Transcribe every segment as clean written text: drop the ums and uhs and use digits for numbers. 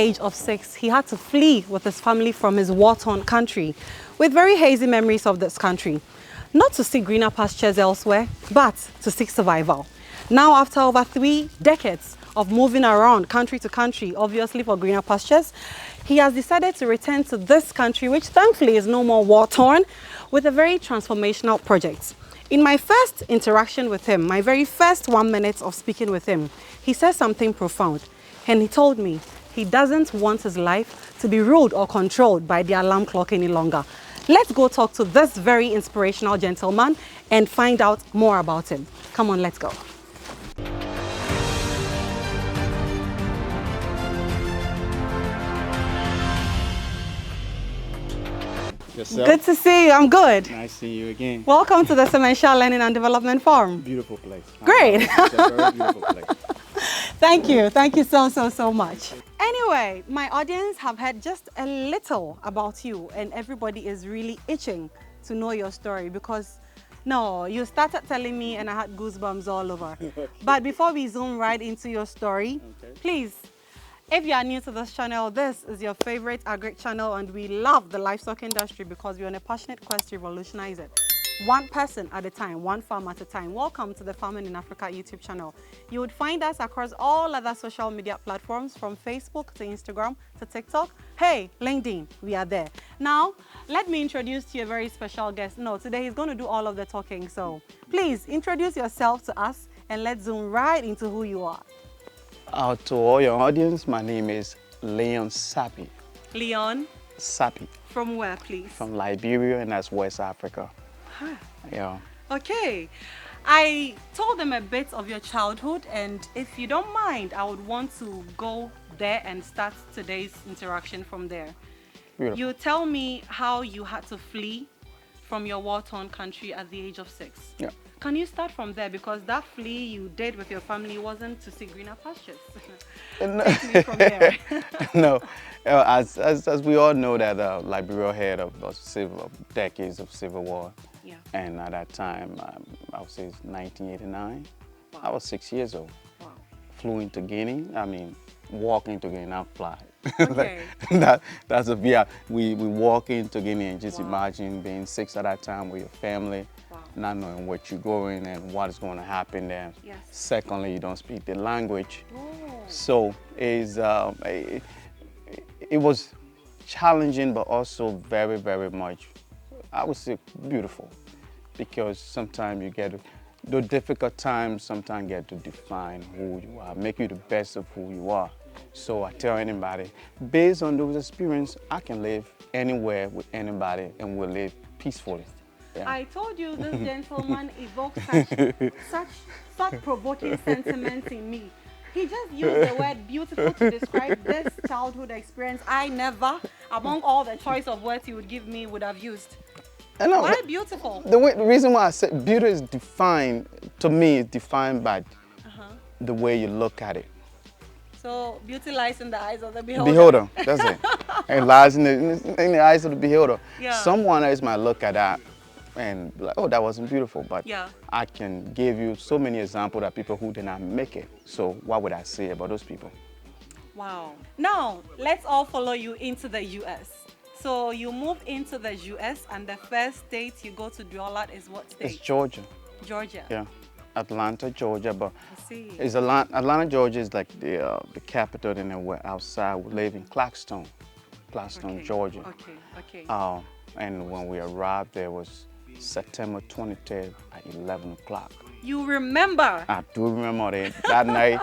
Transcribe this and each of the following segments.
age of 6, he had to flee with his family from his war-torn country with very hazy memories of this country. Not to seek greener pastures elsewhere, but to seek survival. Now, after over 3 decades of moving around country to country, obviously for greener pastures, he has decided to return to this country, which thankfully is no more war-torn, with a very transformational project. In my first interaction with him, my very first 1 minute of speaking with him, he said something profound. And he told me he doesn't want his life to be ruled or controlled by the alarm clock any longer. Let's go talk to this very inspirational gentleman and find out more about him. Come on, let's go. Yourself? Good to see you. I'm good. Nice seeing you again. Welcome to the Transformational Learning and Development Forum. Beautiful place. Great. It's a very beautiful place. Thank you. Thank you so much. Anyway, my audience have heard just a little about you, and everybody is really itching to know your story because, no, you started telling me and I had goosebumps all over. Okay. But before we zoom right into your story, Okay. please, if you are new to this channel, this is your favorite agri channel, and we love the livestock industry because we're on a passionate quest to revolutionize it. One person at a time, one farm at a time. Welcome to the Farming in Africa YouTube channel. You would find us across all other social media platforms, from Facebook to Instagram to TikTok. Hey, LinkedIn, we are there. Now, let me introduce to you a very special guest. No, today he's going to do all of the talking. So please introduce yourself to us and let's zoom right into who you are. To all your audience, my name is Leon Sappy. Leon? Sappy. From where, please? From Liberia, and that's West Africa. Huh. Yeah. Okay. I told them a bit of your childhood, and if you don't mind, I would want to go there and start today's interaction from there. Beautiful. You tell me how you had to flee from your war-torn country at the age of 6. Yeah. Can you start from there? Because that flee you did with your family wasn't to see greener pastures. Take me from there. No, as we all know that Liberia had decades of civil war. Yeah. And at that time, I would say it's 1989. Wow. I was 6 years old. Wow. Flew into Guinea. I mean, walking to Guinea, not fly. Okay. That's a yeah. We walk into Guinea and just Wow. imagine being 6 at that time with your family. Wow. Not knowing what you're going and what is going to happen there. Yes. Secondly, you don't speak the language. Oh. So it was challenging, but also very, very much, I would say, beautiful. Because sometimes you get, the difficult times sometimes get to define who you are, make you the best of who you are. So I tell anybody, based on those experiences, I can live anywhere with anybody and we'll live peacefully. Yeah. I told you this gentleman evoked such thought-provoking sentiments in me. He just used the word beautiful to describe this childhood experience I never, among all the choice of words he would give me, would have used. Why beautiful? The reason why I said beauty is defined, to me, is defined by the way you look at it. So beauty lies in the eyes of the beholder. Beholder, that's it. It lies in the eyes of the beholder. Yeah. Someone else might look at that and be like, oh, that wasn't beautiful. But yeah. I can give you so many examples of people who did not make it. So what would I say about those people? Wow. Now, let's all follow you into the U.S. So you move into the U.S. and the first state you go to dwell at is what state? It's Georgia. Georgia. Yeah. Atlanta, Georgia, but I see. It's Atlanta, Georgia is like the capital, and then we're outside. We live in Clarkston, Okay. Georgia. Okay. And when we arrived, there was September 23rd at 11 o'clock. You remember? I do remember that night.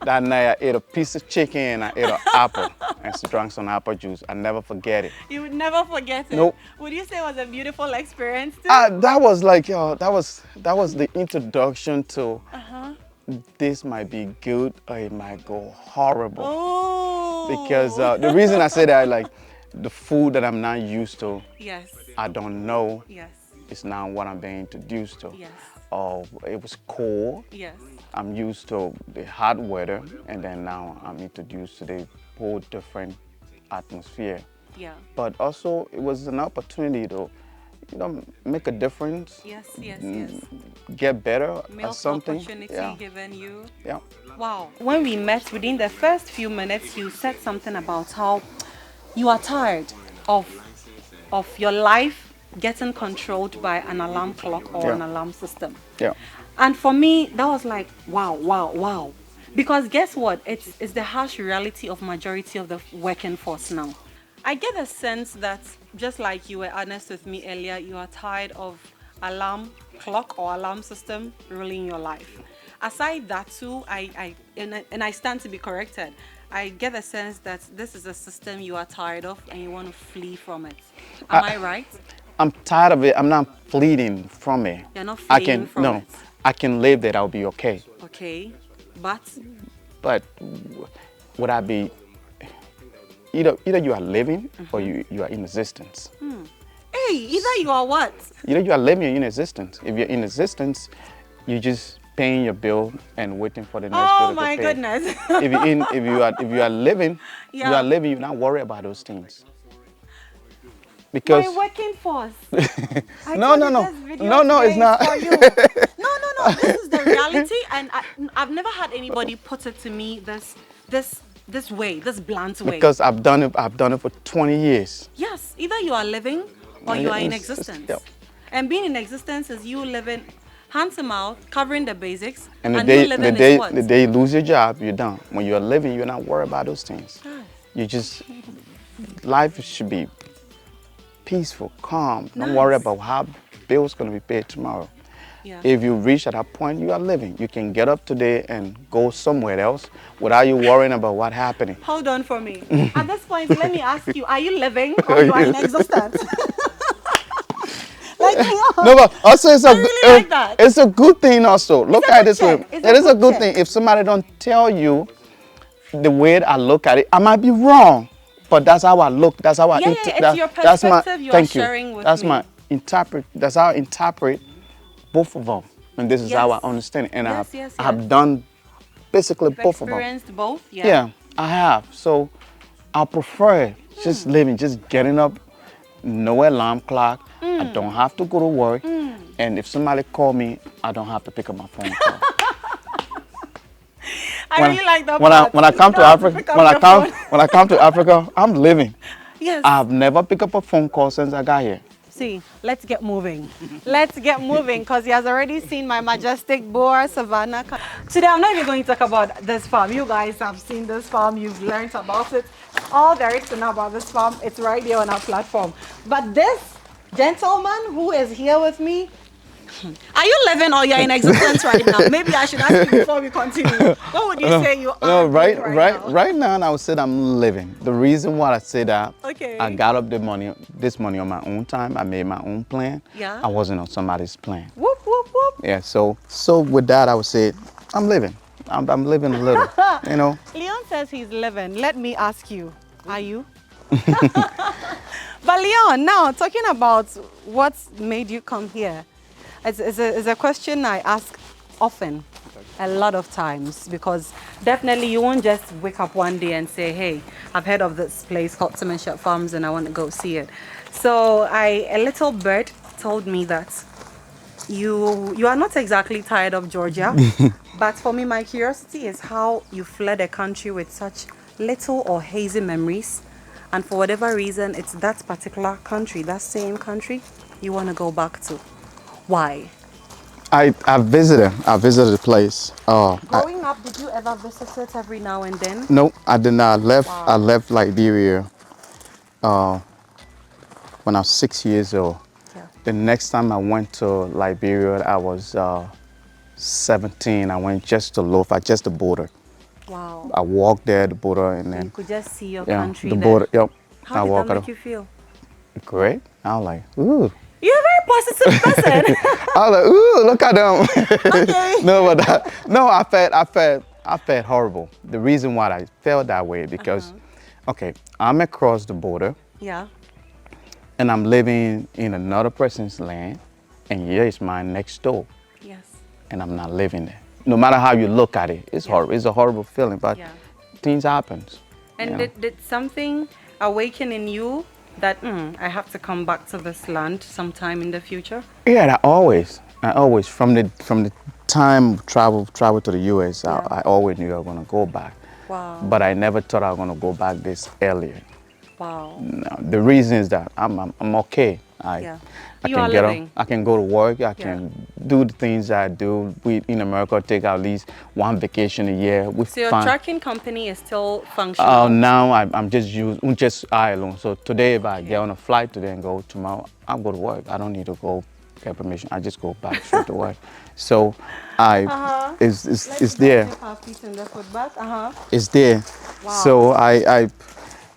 That night I ate a piece of chicken and I ate an apple and drank some apple juice. I never forget it. You would never forget it. Nope. Would you say it was a beautiful experience too? That was like, that was the introduction to this might be good or it might go horrible. Oh. Because the reason I say that, like, the food that I'm not used to, yes. I don't know. Yes. It's not what I'm being introduced to. Yes. It was cold. Yes. I'm used to the hot weather, and then now I'm introduced to the whole different atmosphere. Yeah. But also, it was an opportunity to make a difference. Yes, yes, yes. Get better at Milk something. opportunity Yeah. given you. Yeah. Wow. When we met, within the first few minutes, you said something about how you are tired of your life getting controlled by an alarm clock or Yeah. an alarm system. Yeah. And for me, that was like, wow, wow, wow. Because guess what? It's the harsh reality of majority of the working force now. I get a sense that, just like you were honest with me earlier, you are tired of alarm clock or alarm system ruling your life. Aside that too, and I stand to be corrected. I get a sense that this is a system you are tired of and you want to flee from it. Am I right? I'm tired of it. I'm not fleeing from it. You're not I fleeing can from no. it. I can live that. I'll be okay. Okay. But But would I be either you are living or you are in existence. hey, either you are what? Either you are living or in existence. If you're in existence, you just paying your bill and waiting for the next bill Oh to my pay. goodness. If you are living, Yeah. you are living. You're not worried about those things. My Because working force. I no, told no, you no, this video no, no, today it's not. is for you. No. This is the reality, and I've never had anybody put it to me this way, this blunt way. Because I've done it. I've done it for 20 years. Yes, either you are living or you are in It's just- existence. yeah. And being in existence is you living hand to mouth, covering the basics, And you living is what? the day you lose your job, you're done. When you're living, you're not worried about those things. Gosh. You just life should be peaceful, calm. Don't Nice. worry about how bills gonna be paid tomorrow. Yeah. If you reach at that point, you are living. You can get up today and go somewhere else without you worrying about what happening. Hold on for me. At this point, let me ask you, are you living or you are in existence? Like, No, but also it's I really like that. it's a good thing also. Look a at it good this way. check. It's It a is a good good check. thing. If somebody don't tell you the way I look at it, I might be wrong, but that's how I look. That's how I Yeah, it's your that's my perspective you are thank you. sharing with That's me. my interpret. That's how I interpret both of them, and this is how I Yes. understand it. And Yes. I've done basically You've both of them. experienced both? Yeah, I have. So I prefer just living, just getting up, no alarm clock. I don't have to go to work. And if somebody call me, I don't have to pick up my phone call. I really like that when part. when I come You to don't have to Africa, pick up when I your come phone. when I come to Africa, I'm living. Yes. I've never picked up a phone call since I got here. See, let's get moving. Let's get moving because he has already seen my majestic boar savannah. Today, I'm not even going to talk about this farm. You guys have seen this farm. You've learned about it. All there is to know about this farm, it's right here on our platform. But this gentleman who is here with me, are you living or you're in existence right now? Maybe I should ask you before we continue. What would you say you are No, doing now? right now, I would say that I'm living. The reason why I say that, Okay. I got up this money on my own time. I made my own plan. Yeah. I wasn't on somebody's plan. Whoop, whoop, whoop. Yeah, so with that, I would say I'm living. I'm living a little, you know. Leon says he's living. Let me ask you, are you? But Leon, now talking about what's made you come here, it's a question I ask often, a lot of times, because definitely you won't just wake up one day and say, hey, I've heard of this place called Transformational Farms and I want to go see it. So a little bird told me that you are not exactly tired of Georgia, but for me, my curiosity is how you fled a country with such little or hazy memories, and for whatever reason, it's that particular country, that same country, you want to go back to. Why? I visited the place. Growing up, did you ever visit it every now and then? No, I did not. Wow. I left Liberia when I was 6 years old. Yeah. The next time I went to Liberia, I was 17. I went just to Lofa, just the border. Wow. I walked there, the border, and then You could just see your yeah, country the there. border. Yep. How did that make you feel? Great. I was like, ooh. You're a very positive person. I was like, ooh, look at them. Okay. No, I felt horrible. The reason why I felt that way because, okay, I'm across the border Yeah. and I'm living in another person's land, and here is mine next door, Yes. and I'm not living there. No matter how you look at it, it's horrible. It's a horrible feeling, but Yeah. things happen. And you know. did something awaken in you that I have to come back to this land sometime in the future? Yeah, I always from the time travel to the U.S. Yeah. I always knew I was gonna go back, Wow. but I never thought I was gonna go back this earlier. Wow. No, the reason is that I'm okay. Yeah. I You can are get living. up, I can go to work, I Yeah. can do the things I do. We in America take at least one vacation a year. We So your find tracking company is still functional? now I'm just I alone. So today if I get on a flight today and go tomorrow, I'll go to work. I don't need to go get permission. I just go back straight to work. So it's there. It's there. Wow. So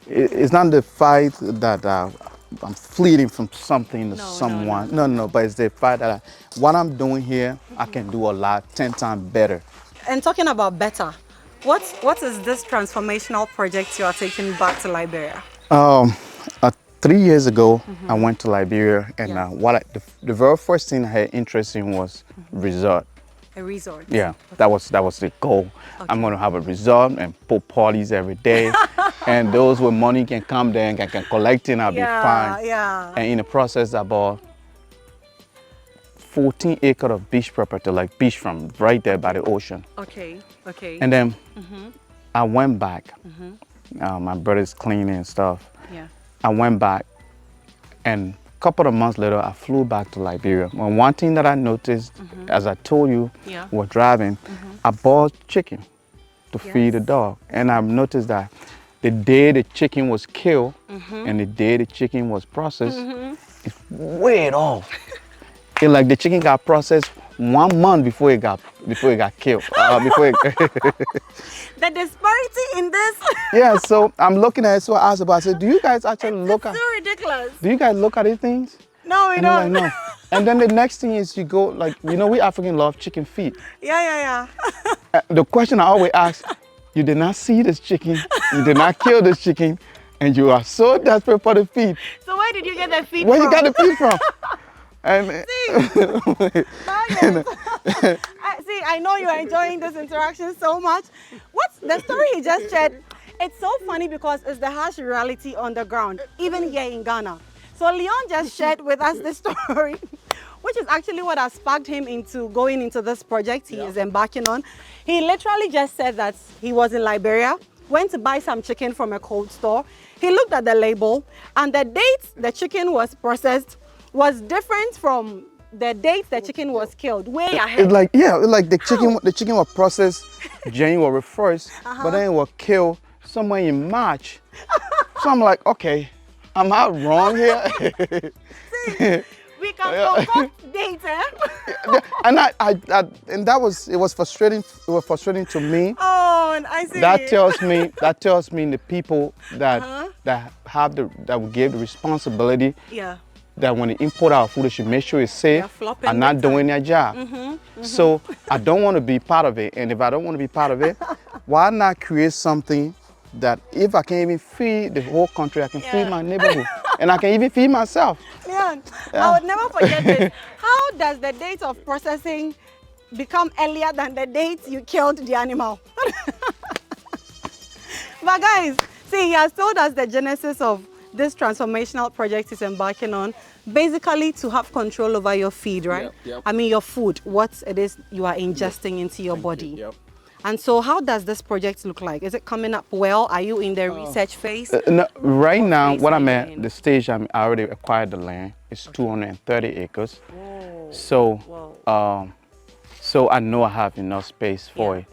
it's not the fight that I'm fleeing from something to someone. No. But it's the fact that what I'm doing here, I can do a lot, 10 times better. And talking about better, what is this transformational project you are taking back to Liberia? 3 years ago, I went to Liberia, and Yeah. the very first thing I had interest in was resort. A resort? Yeah, that was the goal. I'm gonna have a resort and put parties every day, and those with money can come there and can collect it, and I'll be fine. Yeah. And in the process, I bought 14 acres of beach property, like beachfront, right there by the ocean. Okay. And then I went back. My brother's cleaning and stuff. Yeah. I went back, and a couple of months later, I flew back to Liberia. And one thing that I noticed, as I told you, while driving, I bought chicken to feed the dog. And I've noticed that the day the chicken was killed and the day the chicken was processed, it's way off. It's like the chicken got processed 1 month before it got killed. The disparity in this. Yeah, so I'm looking at it, so I asked about, I said, do you guys actually look at, so ridiculous. do you guys look at these things? No, we And they're don't. like, no. And then the next thing is you go, like, we African love chicken feet. Yeah. The question I always ask, you did not see this chicken, you did not kill this chicken, and you are so desperate for the feet. So where did you get the feet Where from? you got the feet from? And See, I know you are enjoying this interaction so much. What's the story he just shared? It's so funny because it's the harsh reality on the ground, even here in Ghana. So Leon just shared with us this story, which is actually what has sparked him into going into this project he is embarking on. He literally just said that he was in Liberia, went to buy some chicken from a cold store. He looked at the label, and the date the chicken was processed was different from the date the chicken was killed, way ahead. it's like the chicken was processed January 1st, but then it was killed somewhere in March. So I'm like, okay, am I wrong here? See, we can concoct dates, eh? And and it was frustrating. It was frustrating to me. Oh, I see. That tells me the people that that will give the responsibility. Yeah. That when they import our food, they should make sure it's safe and not doing their job. So I don't want to be part of it. And if I don't want to be part of it, why not create something that if I can't even feed the whole country, I can feed my neighborhood. And I can even feed myself. Yeah. I would never forget this. How does the date of processing become earlier than the date you killed the animal? But guys, see, he has told us the genesis of this transformational project is embarking on, basically to have control over your feed, right? Yep. I mean your food, what it is you are ingesting into your body. Yep. And so how does this project look like? Is it coming up well? Are you in the research phase? No, right now, phase what are I'm you at, in? the stage I already acquired the land. It's 230 acres. Whoa. So, so I know I have enough space for it.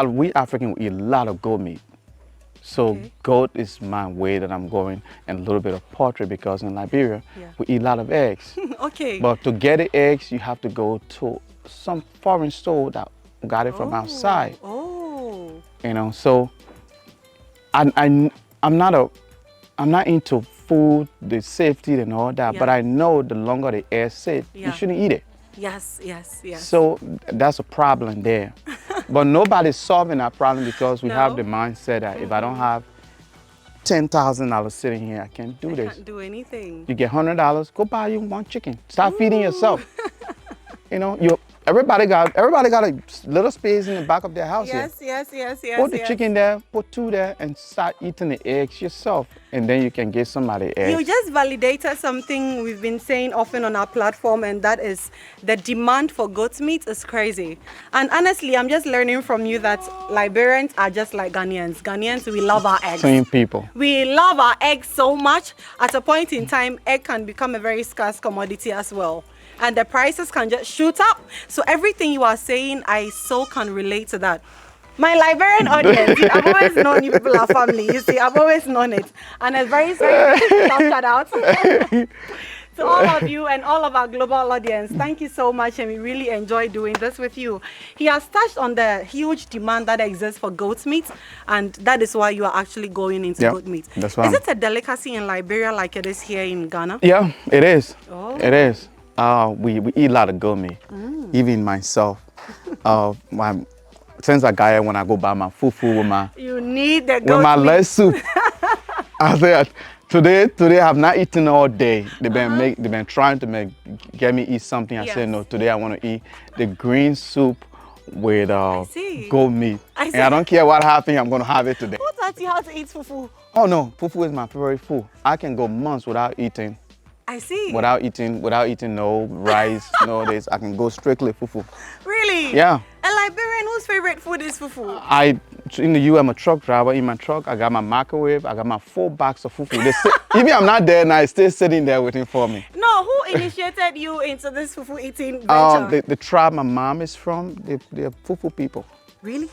We Africans eat a lot of goat meat. So goat is my way that I'm going, and a little bit of poultry, because in Liberia, we eat a lot of eggs. Okay. But to get the eggs, you have to go to some foreign store that got it from outside. Oh. So I'm not into food, the safety and all that, but I know the longer the egg sit, you shouldn't eat it. Yes. So that's a problem there. But nobody's solving that problem, because we have the mindset that if I don't have $10,000 sitting here, I can't do this. Can't do anything. You get $100, go buy you one chicken. Start feeding yourself. everybody got a little space in the back of their house here. Yes. Put the chicken there, put 2 there, and start eating the eggs yourself. And then you can give somebody eggs. You just validated something we've been saying often on our platform, and that is the demand for goat meat is crazy. And honestly, I'm just learning from you that Liberians are just like Ghanaians. Ghanaians, we love our eggs. Same people. We love our eggs so much. At a point in time, egg can become a very scarce commodity as well. And the prices can just shoot up. So everything you are saying, I so can relate to that. My Liberian audience, I've always known you people are family. You see, I've always known it. And a very shout out to all of you and all of our global audience. Thank you so much, and we really enjoy doing this with you. He has touched on the huge demand that exists for goat meat, and that is why you are actually going into goat meat. That's why. Is it a delicacy in Liberia like it is here in Ghana? Yeah, it is. Oh. It is. We eat a lot of goat meat. Even myself. Since I got here, when I go buy my fufu with my leg soup, I said today I have not eaten all day. They've been trying to get me eat something. I said no. Today I want to eat the green soup with goat meat. And I don't care what happens. I'm gonna have it today. Who taught you how to eat fufu? Oh no, fufu is my favorite food. I can go months without eating. I see. Without eating no rice, no this. I can go strictly fufu. Really? Yeah. A Liberian whose favorite food is fufu? In the U, I'm a truck driver. In my truck, I got my microwave. I got my 4 bags of fufu. Even I'm not there now, it's still sitting there waiting for me. No, who initiated you into this fufu eating venture? The tribe my mom is from, they're fufu people. Really?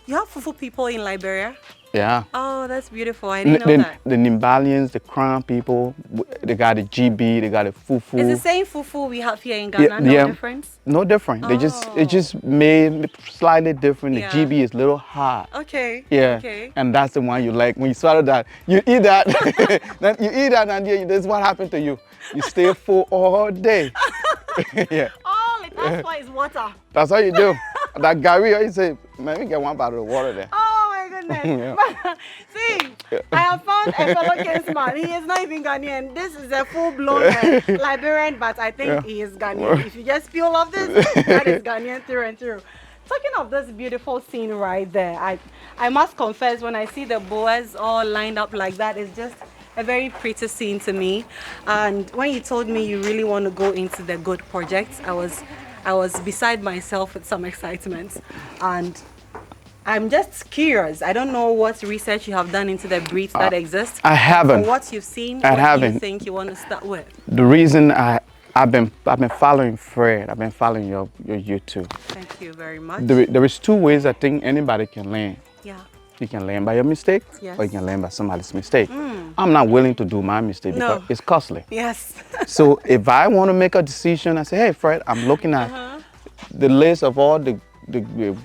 You have fufu people in Liberia? Yeah. Oh, that's beautiful. I didn't know that. The Nimbalians, the Crown people, they got the GB, they got the fufu. It's the same fufu we have here in Ghana, no difference? No different. It just made slightly different. The GB is a little hot. Okay. Yeah. Okay. And that's the one you like. When you swallow that, you eat that. You eat that, and this is what happened to you. You stay full all day. Yeah. All it asks for is water. That's all you do. That Gary, you say, man, we get 1 bottle of water there. Oh my goodness. See, I have found a fellow kinsman. He is not even Ghanaian. This is a full-blown Liberian, but I think he is Ghanaian. If you just peel off this, that is Ghanaian through and through. Talking of this beautiful scene right there, I must confess, when I see the boas all lined up like that, it's just a very pretty scene to me. And when you told me you really want to go into the goat project, I was beside myself with some excitement. And I'm just curious. I don't know what research you have done into the breeds that exist. I haven't. Or what you've seen, what do you think you want to start with? The reason I've been following Fred. I've been following your YouTube. Thank you very much. There is 2 ways I think anybody can learn. Yeah. You can learn by your mistake, or you can learn by somebody's mistake. I'm not willing to do my mistake because it's costly. Yes. So if I want to make a decision, I say, hey Fred, I'm looking at the list of all the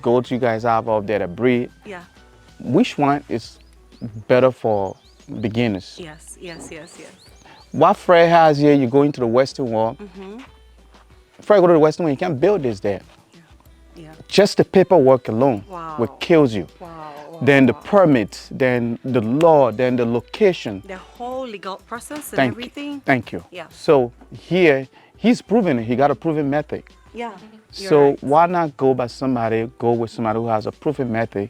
goats you guys have out there that breed. Yeah. Which one is better for beginners? Yes. What Fred has here, you go into the Western world. Fred go to the Western world, you can't build this there. Yeah. Just the paperwork alone will kills you. Then the permits, then the law, then the location. The whole legal process and everything. Thank you. Yeah. So here, he's proven it. He got a proven method. Yeah. So why not go with somebody who has a proven method,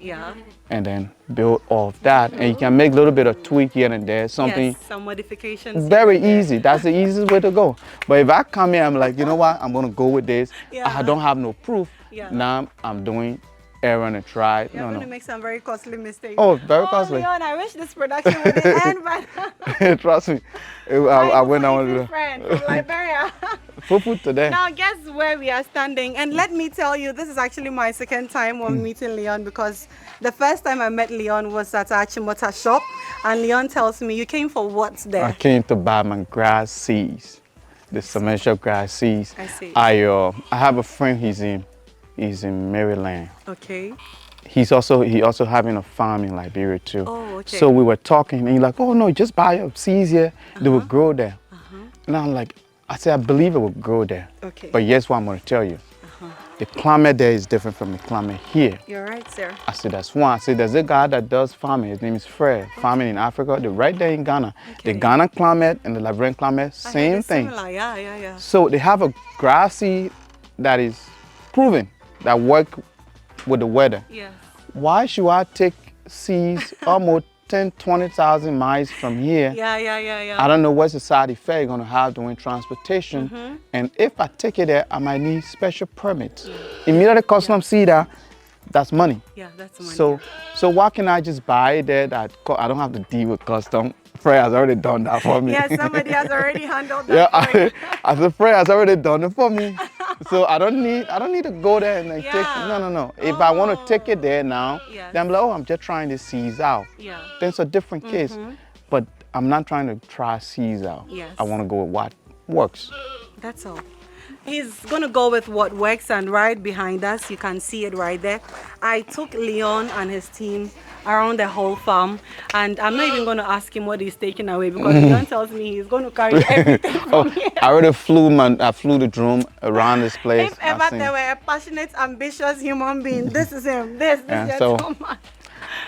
and then build off that, and you can make a little bit of tweak here and there, something. Yes, some modifications. Very easy. That's the easiest way to go. But if I come here, I'm like, you know what? I'm gonna go with this. I don't have no proof. Now I'm doing error and try. You're going to make some very costly mistakes. Oh, very costly. Leon, I wish this production would end, but trust me. I went on with friend from Liberia. Fufu today. Now guess where we are standing, and let me tell you, this is actually my second time on meeting Leon, because the first time I met Leon was at Achimota shop, and Leon tells me, you came for what there? I came to buy my grass seeds, the Transformational grass seeds. I see. I have a friend, he's in Maryland. Okay. He also having a farm in Liberia too. Oh, okay. So we were talking, and he's like, oh no, just buy your seeds here, they will grow there. And I'm like, I said, I believe it will grow there. Okay. But here's what I'm going to tell you. The climate there is different from the climate here. You're right, sir. I said, that's one. I said, there's a guy that does farming. His name is Fred. Farming in Africa. They're right there in Ghana. Okay. The Ghana climate and the Liberian climate, same thing. Similar. Yeah. So they have a grassy that is proven that work with the weather. Yes. Why should I take seeds almost 10, 20,000 miles from here? Yeah. I don't know what the side effect you're going to have during transportation. And if I take it there, I might need special permits. Immediately custom seeder, that's money. Yeah, that's money. So why can I just buy it there that I don't have to deal with custom? Fred has already done that for me. Yeah, somebody has already handled that. Yeah, I said Fred has already done it for me. So I don't need to go there and take no. If I want to take it there now, then I'm like, oh, I'm just trying to seeds out. Yeah. Then it's a different case. But I'm not trying to try seeds out. Yes. I want to go with what works. That's all. He's going to go with what works, and right behind us, you can see it right there. I took Leon and his team around the whole farm, and I'm not even going to ask him what he's taking away, because Leon tells me he's going to carry everything from here. I already flew the drone around this place. If ever there were a passionate, ambitious human being, this is him. This gentleman.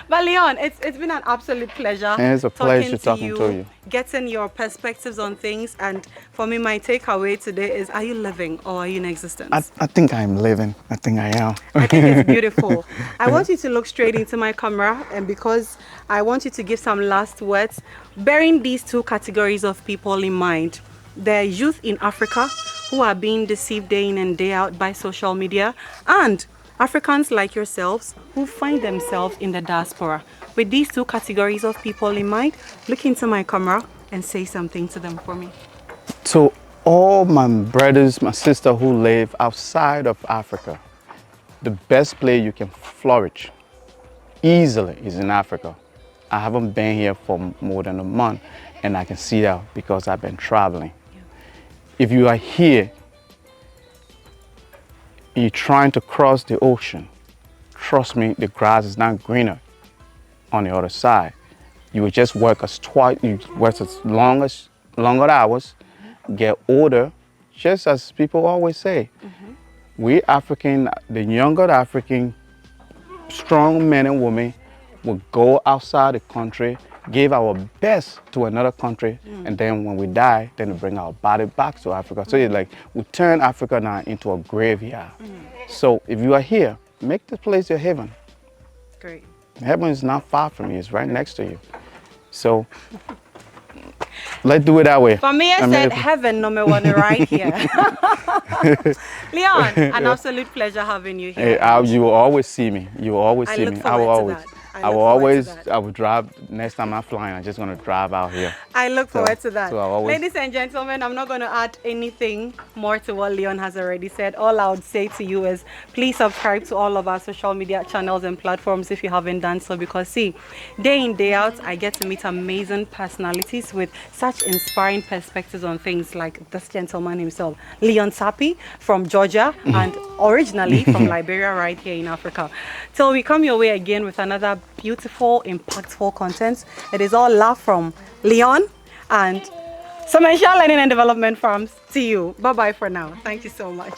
But Leon, it's been an absolute pleasure. It's a pleasure talking to you. Getting your perspectives on things, and for me, my takeaway today is: are you living or are you in existence? I think I'm living. I think I am. I think it's beautiful. I want you to look straight into my camera, and because I want you to give some last words, bearing these two categories of people in mind: the youth in Africa who are being deceived day in and day out by social media, and Africans like yourselves who find themselves in the diaspora. With these two categories of people in mind, look into my camera and say something to them for me. To all my brothers, my sister who live outside of Africa, the best place you can flourish easily is in Africa. I haven't been here for more than a month, and I can see that because I've been traveling. Yeah. If you are here, you're trying to cross the ocean, trust me, the grass is not greener on the other side. You will just work as longer hours, get older, just as people always say. We African, the younger African, strong men and women will go outside the country, give our best to another country, and then when we die, then we bring our body back to Africa. So it's like we turn Africa now into a graveyard. So if you are here, make this place your heaven. Great. Heaven is not far from you, it's right next to you. So let's do it that way. For me, I said heaven number one right here. Leon, an absolute pleasure having you here. Hey, you will always see me. You will always see me. I will drive, next time I'm flying, I'm just going to drive out here. I look forward to that. Ladies and gentlemen, I'm not going to add anything more to what Leon has already said. All I would say to you is please subscribe to all of our social media channels and platforms if you haven't done so, because see, day in, day out, I get to meet amazing personalities with such inspiring perspectives on things, like this gentleman himself, Leon Sappy from Georgia and originally from Liberia right here in Africa. Till we come your way again with another beautiful, impactful content. It is all love from Leon and Transformational Learning and Development Farms to you. Bye-bye for now. Thank you so much.